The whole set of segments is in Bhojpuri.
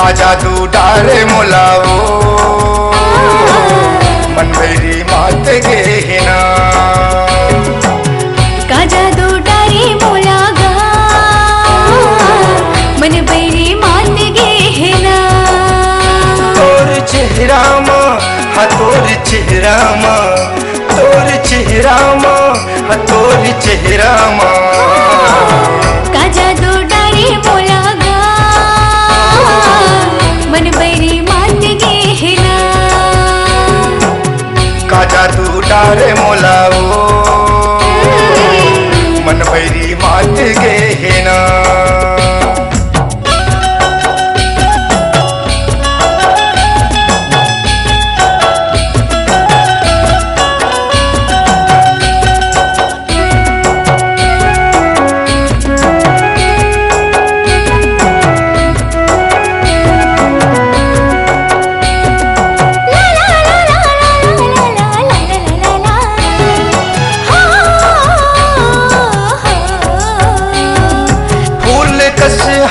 का जादू डारे मोलावो मन बैरी मात गे हिना का जादू डारे मोलागा मन बैरी मात गे हिना तोर चेहरा मा हा तोर चेहरा मा तोर चेहरा मा हा तोर चेहरा मा का जादू डारे मोलागा मन बैरी मात गे हिना का जादू डारे मोलावो मन बैरी मात गे हिना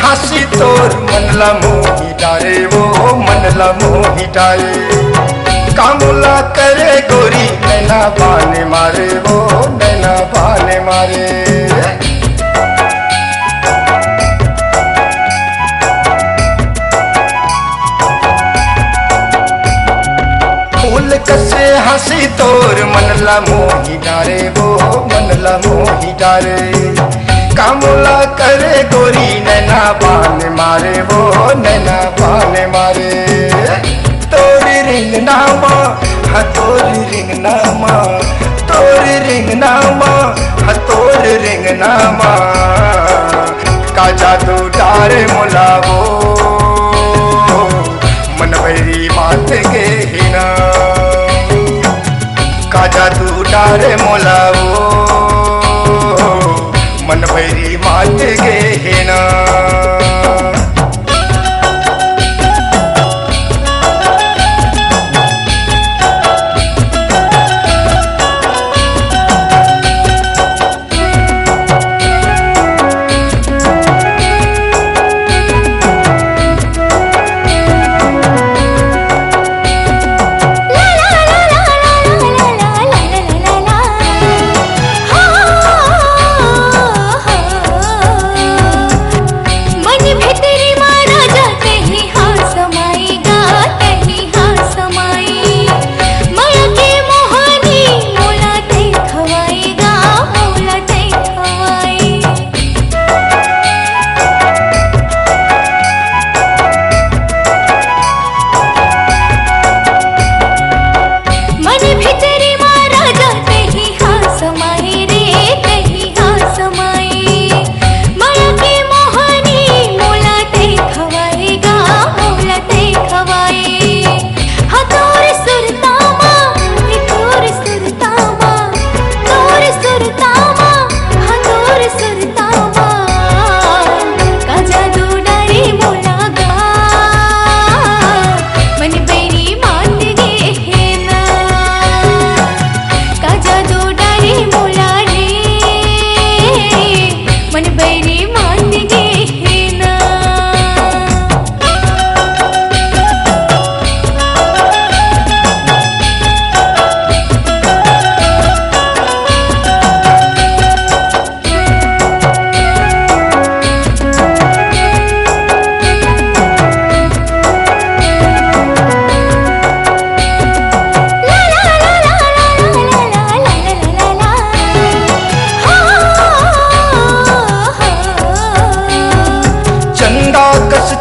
हासी तोर मनला मोही डारे वो मनला मोही डारे कामुला करे गोरी नैना बाने मारे वो नैना बाने मारे फूल कसे हंसी तोर मनला मोही डारे वो मनला मोही डारे कामुला करे गोरी नैना बाने मारे वो नैना बाने मारे तोरी रिंग नामा हा तोरी रिंग नामा तोरी रिंग नामा हा तोरी रिंग नामा का जादू डारे मोलावो मन बैरी मात गे हिना का जादू डारे मोलावो मन बैरी मात गे हिना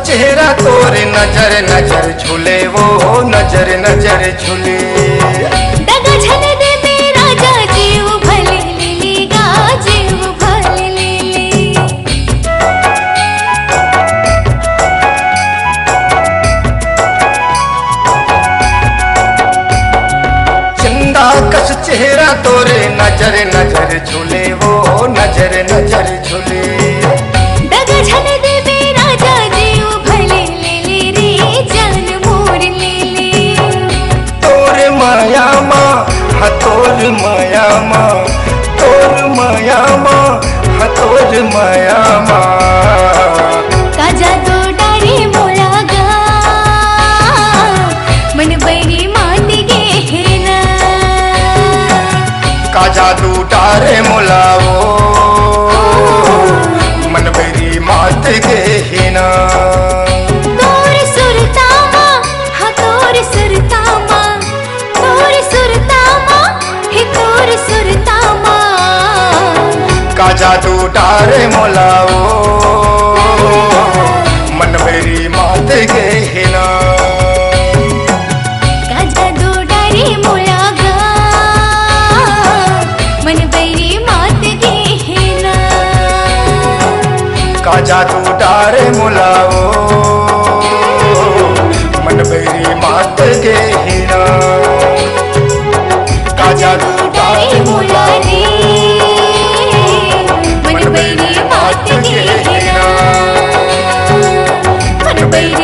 चेहरा तोरे नजर नजर झूले वो नजर नजर झूले दगा झल दे मेरा जा जीव भले लीली गा जीव भले लीली चंदा कस चेहरा तोरे नजर नजर झूले वो नजर नजर झूले दगा झल दे मेरा जा जीव भले लीली रे जान मोर लीली तोरे माया माँ हा तोर माया माँ तोर माया माँ हा तोर माया माँ का जादू डारे मोलागा मोलाओ मन मेरी मात गे हिना का जादू डारे मोला गा मन बैरी मात गे हेना का जादू डारे मोलाओ मन मेरी मात गे हिना का जादू डारे मोला रे मन बैरी मात गे हेना मन बैरी